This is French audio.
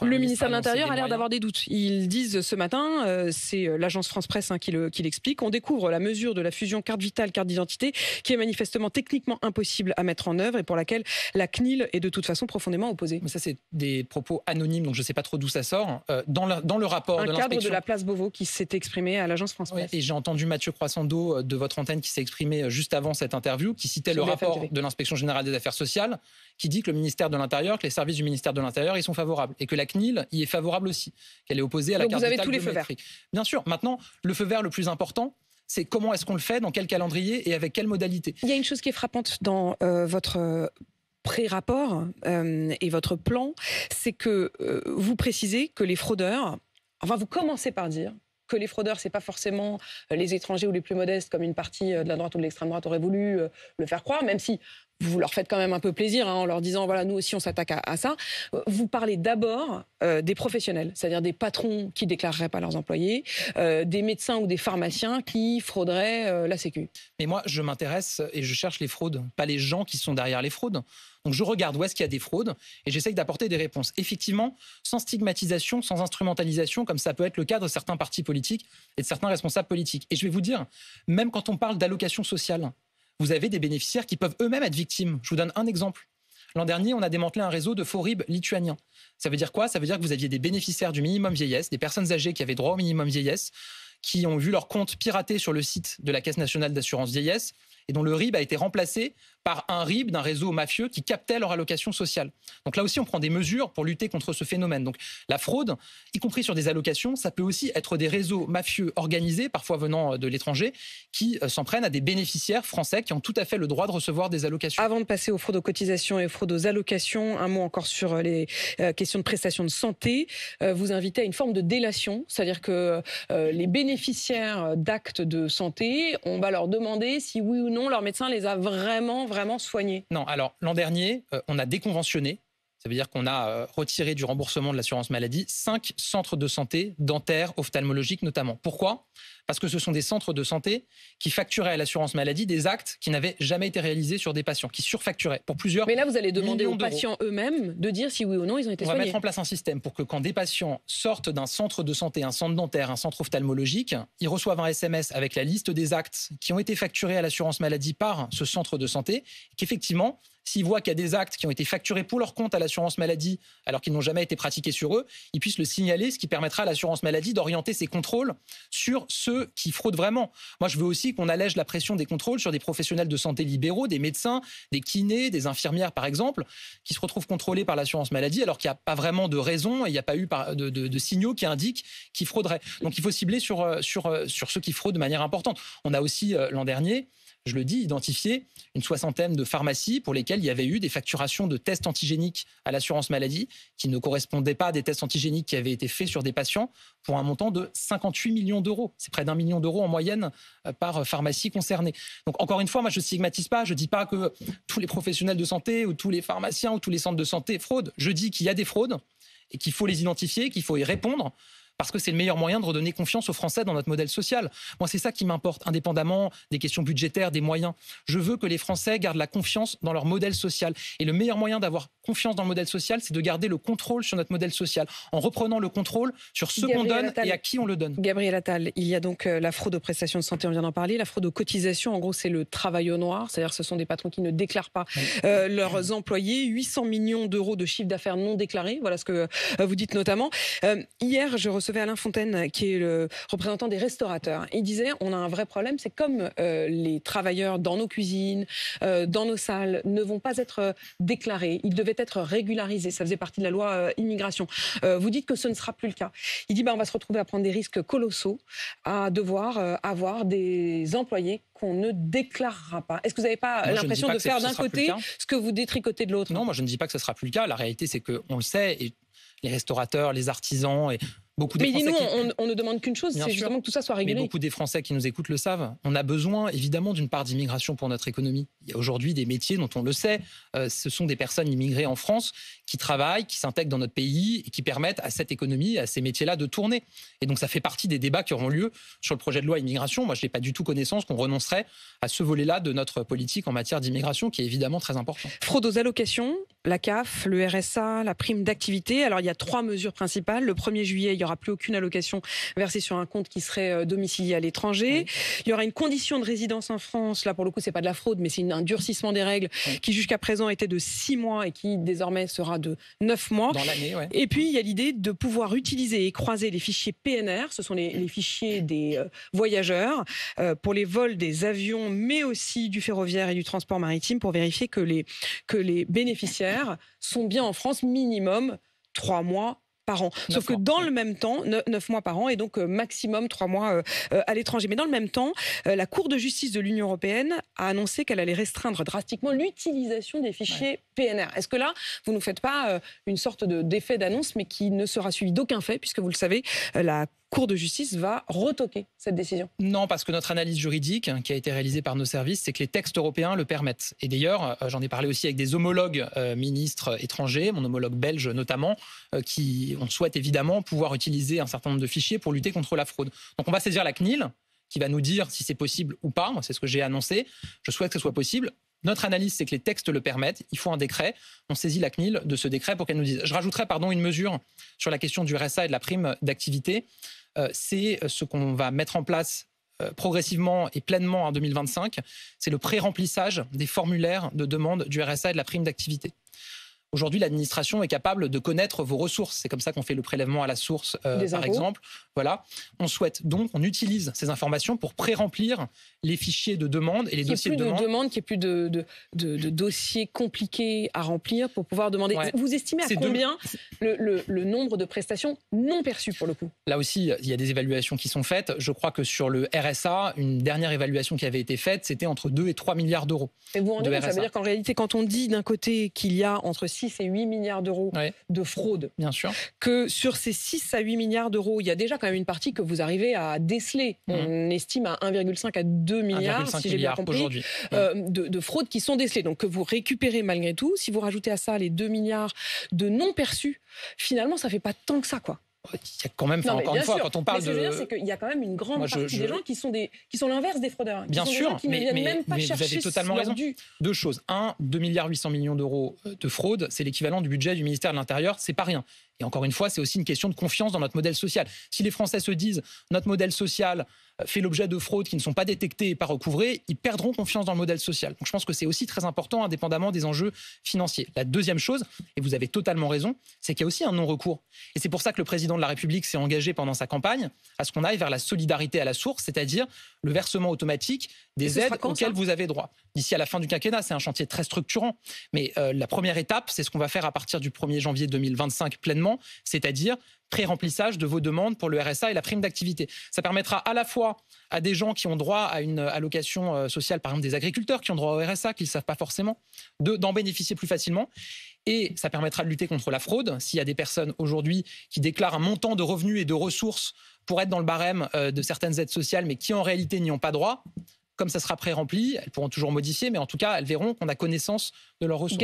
Le ministère de l'Intérieur a l'air d'avoir des doutes. Ils disent ce matin, c'est l'agence France Presse qui l'explique, on découvre la mesure de la fusion carte vitale, carte d'identité, qui est manifestement techniquement impossible à mettre en œuvre et pour laquelle la CNIL est de toute façon profondément opposée. Mais ça, c'est des propos anonymes, donc je ne sais pas trop d'où ça sort. Dans le rapport de l'inspection... Un cadre de la place Beauvau qui s'est exprimé à l'agence France Presse. Oui, et j'ai entendu Mathieu Croissando de votre antenne qui s'est exprimé juste avant cette interview, qui citait le rapport de l'inspection générale des affaires sociales, qui dit que le ministère de l'Intérieur, que les services du ministère de l'Intérieur, ils sont favorables. Et que la CNIL y est favorable aussi. Qu'elle est opposée à la carte vitale biométrique. Donc vous avez tous les feux verts. Bien sûr. Maintenant, le feu vert le plus important, c'est comment est-ce qu'on le fait, dans quel calendrier et avec quelle modalité. Il y a une chose qui est frappante dans votre pré-rapport et votre plan, c'est que vous précisez que les fraudeurs, enfin vous commencez par dire que les fraudeurs, c'est pas forcément les étrangers ou les plus modestes, comme une partie de la droite ou de l'extrême droite aurait voulu le faire croire, même si vous leur faites quand même un peu plaisir en leur disant, voilà, nous aussi on s'attaque à ça. Vous parlez d'abord des professionnels, c'est-à-dire des patrons qui déclareraient pas leurs employés, des médecins ou des pharmaciens qui frauderaient la Sécu. Mais moi, je m'intéresse et je cherche les fraudes, pas les gens qui sont derrière les fraudes. Donc je regarde où est-ce qu'il y a des fraudes et j'essaye d'apporter des réponses. Effectivement, sans stigmatisation, sans instrumentalisation, comme ça peut être le cas de certains partis politiques et de certains responsables politiques. Et je vais vous dire, même quand on parle d'allocation sociale, vous avez des bénéficiaires qui peuvent eux-mêmes être victimes. Je vous donne un exemple. L'an dernier, on a démantelé un réseau de faux RIB lituaniens. Ça veut dire quoi? Ça veut dire que vous aviez des bénéficiaires du minimum vieillesse, des personnes âgées qui avaient droit au minimum vieillesse, qui ont vu leur compte piraté sur le site de la Caisse nationale d'assurance vieillesse et dont le RIB a été remplacé par un RIB d'un réseau mafieux qui captait leur allocation sociale. Donc là aussi, on prend des mesures pour lutter contre ce phénomène. Donc la fraude, y compris sur des allocations, ça peut aussi être des réseaux mafieux organisés, parfois venant de l'étranger, qui s'en prennent à des bénéficiaires français qui ont tout à fait le droit de recevoir des allocations. Avant de passer aux fraudes aux cotisations et aux fraudes aux allocations, un mot encore sur les questions de prestations de santé. Vous invitez à une forme de délation, c'est-à-dire que les bénéficiaires d'actes de santé, on va leur demander si oui ou non leur médecin les a vraiment soignés. Non, alors l'an dernier, on a déconventionné. Ça veut dire qu'on a retiré du remboursement de l'assurance maladie 5 centres de santé dentaires, ophtalmologiques notamment. Pourquoi ? Parce que ce sont des centres de santé qui facturaient à l'assurance maladie des actes qui n'avaient jamais été réalisés sur des patients, qui surfacturaient pour plusieurs millions d'euros. Mais là, vous allez demander aux patients eux-mêmes de dire si oui ou non ils ont été soignés. On va mettre en place un système pour que quand des patients sortent d'un centre de santé, un centre dentaire, un centre ophtalmologique, ils reçoivent un SMS avec la liste des actes qui ont été facturés à l'assurance maladie par ce centre de santé, qu'effectivement, s'ils voient qu'il y a des actes qui ont été facturés pour leur compte à l'assurance maladie alors qu'ils n'ont jamais été pratiqués sur eux, ils puissent le signaler, ce qui permettra à l'assurance maladie d'orienter ses contrôles sur ceux qui fraudent vraiment. Moi, je veux aussi qu'on allège la pression des contrôles sur des professionnels de santé libéraux, des médecins, des kinés, des infirmières par exemple, qui se retrouvent contrôlés par l'assurance maladie alors qu'il n'y a pas vraiment de raison et il n'y a pas eu de signaux qui indiquent qu'ils frauderaient. Donc il faut cibler sur ceux qui fraudent de manière importante. On a aussi, l'an dernier, je le dis, identifié une soixantaine de pharmacies pour lesquelles il y avait eu des facturations de tests antigéniques à l'assurance maladie qui ne correspondaient pas à des tests antigéniques qui avaient été faits sur des patients pour un montant de 58 millions d'euros. C'est près d'1 million d'euros en moyenne par pharmacie concernée. Donc encore une fois, moi je ne stigmatise pas, je ne dis pas que tous les professionnels de santé ou tous les pharmaciens ou tous les centres de santé fraudent. Je dis qu'il y a des fraudes et qu'il faut les identifier, qu'il faut y répondre. Parce que c'est le meilleur moyen de redonner confiance aux Français dans notre modèle social. Moi, c'est ça qui m'importe, indépendamment des questions budgétaires, des moyens. Je veux que les Français gardent la confiance dans leur modèle social. Et le meilleur moyen d'avoir confiance dans le modèle social, c'est de garder le contrôle sur notre modèle social, en reprenant le contrôle sur ce qu'on donne et à qui on le donne. Gabriel Attal, il y a donc la fraude aux prestations de santé, on vient d'en parler, la fraude aux cotisations, en gros, c'est le travail au noir, c'est-à-dire que ce sont des patrons qui ne déclarent pas leurs employés, 800 millions d'euros de chiffre d'affaires non déclaré, voilà ce que vous dites notamment. Hier, je recevais Alain Fontaine, qui est le représentant des restaurateurs. Il disait, on a un vrai problème, c'est comme les travailleurs dans nos cuisines, dans nos salles, ne vont pas être déclarés. Ils devaient être régularisés. Ça faisait partie de la loi immigration. Vous dites que ce ne sera plus le cas. Il dit, on va se retrouver à prendre des risques colossaux, à devoir avoir des employés qu'on ne déclarera pas. Est-ce que vous n'avez pas l'impression de faire d'un côté ce que vous détricotez de l'autre? Non, moi je ne dis pas que ce sera plus le cas. La réalité, c'est qu'on le sait, et les restaurateurs, les artisans et Beaucoup des Mais Français dis-nous, on ne demande qu'une chose, c'est justement que tout ça soit régulé. Mais beaucoup des Français qui nous écoutent le savent. On a besoin évidemment d'une part d'immigration pour notre économie. Il y a aujourd'hui des métiers dont on le sait. Ce sont des personnes immigrées en France qui travaillent, qui s'intègrent dans notre pays et qui permettent à cette économie, à ces métiers-là de tourner. Et donc ça fait partie des débats qui auront lieu sur le projet de loi immigration. Moi, je n'ai pas du tout connaissance qu'on renoncerait à ce volet-là de notre politique en matière d'immigration qui est évidemment très important. Fraude aux allocations, la CAF, le RSA, la prime d'activité. Alors il y a 3 mesures principales. Le 1er juillet, il n'y aura plus aucune allocation versée sur un compte qui serait domicilié à l'étranger. Oui. Il y aura une condition de résidence en France. Là, pour le coup, c'est pas de la fraude, mais c'est un durcissement des règles qui jusqu'à présent était de 6 mois et qui désormais sera de 9 mois. Dans l'année, ouais. Et puis, il y a l'idée de pouvoir utiliser et croiser les fichiers PNR. Ce sont les fichiers des voyageurs pour les vols des avions, mais aussi du ferroviaire et du transport maritime pour vérifier que les bénéficiaires sont bien en France minimum 3 mois par an. Sauf que dans le même temps, 9 mois par an et donc maximum 3 mois à l'étranger. Mais dans le même temps, la Cour de justice de l'Union européenne a annoncé qu'elle allait restreindre drastiquement l'utilisation des fichiers PNR. Est-ce que là, vous ne nous faites pas une sorte d'effet d'annonce, mais qui ne sera suivi d'aucun fait, puisque vous le savez, la Cour de justice va retoquer cette décision? Non, parce que notre analyse juridique qui a été réalisée par nos services, c'est que les textes européens le permettent. Et d'ailleurs, j'en ai parlé aussi avec des homologues ministres étrangers, mon homologue belge notamment, on souhaite évidemment pouvoir utiliser un certain nombre de fichiers pour lutter contre la fraude. Donc on va saisir la CNIL, qui va nous dire si c'est possible ou pas. Moi, c'est ce que j'ai annoncé. Je souhaite que ce soit possible. Notre analyse, c'est que les textes le permettent. Il faut un décret. On saisit la CNIL de ce décret pour qu'elle nous dise. Je rajouterai une mesure sur la question du RSA et de la prime d'activité. C'est ce qu'on va mettre en place progressivement et pleinement en 2025. C'est le pré-remplissage des formulaires de demande du RSA et de la prime d'activité. Aujourd'hui, l'administration est capable de connaître vos ressources. C'est comme ça qu'on fait le prélèvement à la source, par exemple. Voilà. On utilise ces informations pour pré-remplir les fichiers de demande et les dossiers de demande. Qu'il n'y ait plus de dossiers compliqués à remplir pour pouvoir demander. Ouais. Vous estimez à combien le nombre de prestations non perçues pour le coup? Là aussi, il y a des évaluations qui sont faites. Je crois que sur le RSA, une dernière évaluation qui avait été faite, c'était entre 2 et 3 milliards d'euros. Et vous rendez compte, ça veut dire qu'en réalité, quand on dit d'un côté qu'il y a entre 6 et 8 milliards d'euros de fraude, bien sûr, que sur ces 6 à 8 milliards d'euros, il y a déjà quand même une partie que vous arrivez à déceler. On estime à 1,5 à 2 milliards, si j'ai bien compris, de fraudes qui sont décelées. Donc que vous récupérez malgré tout. Si vous rajoutez à ça les 2 milliards de non perçus, finalement, ça ne fait pas tant que ça, quoi. Il y a quand même, encore une fois, quand on parle de... Ce que je veux dire, c'est qu'il y a quand même une grande partie des gens qui sont l'inverse des fraudeurs. Bien sûr, mais vous avez totalement raison. Deux choses. 2,8 milliards d'euros de fraude, c'est l'équivalent du budget du ministère de l'Intérieur, c'est pas rien. Et encore une fois, c'est aussi une question de confiance dans notre modèle social. Si les Français se disent notre modèle social fait l'objet de fraudes qui ne sont pas détectées et pas recouvrées, ils perdront confiance dans le modèle social. Donc je pense que c'est aussi très important, indépendamment des enjeux financiers. La deuxième chose, et vous avez totalement raison, c'est qu'il y a aussi un non-recours. Et c'est pour ça que le président de la République s'est engagé pendant sa campagne à ce qu'on aille vers la solidarité à la source, c'est-à-dire le versement automatique des aides auxquelles vous avez droit. D'ici à la fin du quinquennat, c'est un chantier très structurant. Mais la première étape, c'est ce qu'on va faire à partir du 1er janvier 2025 pleinement, c'est-à-dire pré-remplissage de vos demandes pour le RSA et la prime d'activité. Ça permettra à la fois à des gens qui ont droit à une allocation sociale, par exemple des agriculteurs qui ont droit au RSA, qui ne le savent pas forcément, d'en bénéficier plus facilement. Et ça permettra de lutter contre la fraude. S'il y a des personnes aujourd'hui qui déclarent un montant de revenus et de ressources pour être dans le barème de certaines aides sociales, mais qui en réalité n'y ont pas droit, comme ça sera pré-rempli, elles pourront toujours modifier, mais en tout cas, elles verront qu'on a connaissance de leurs ressources.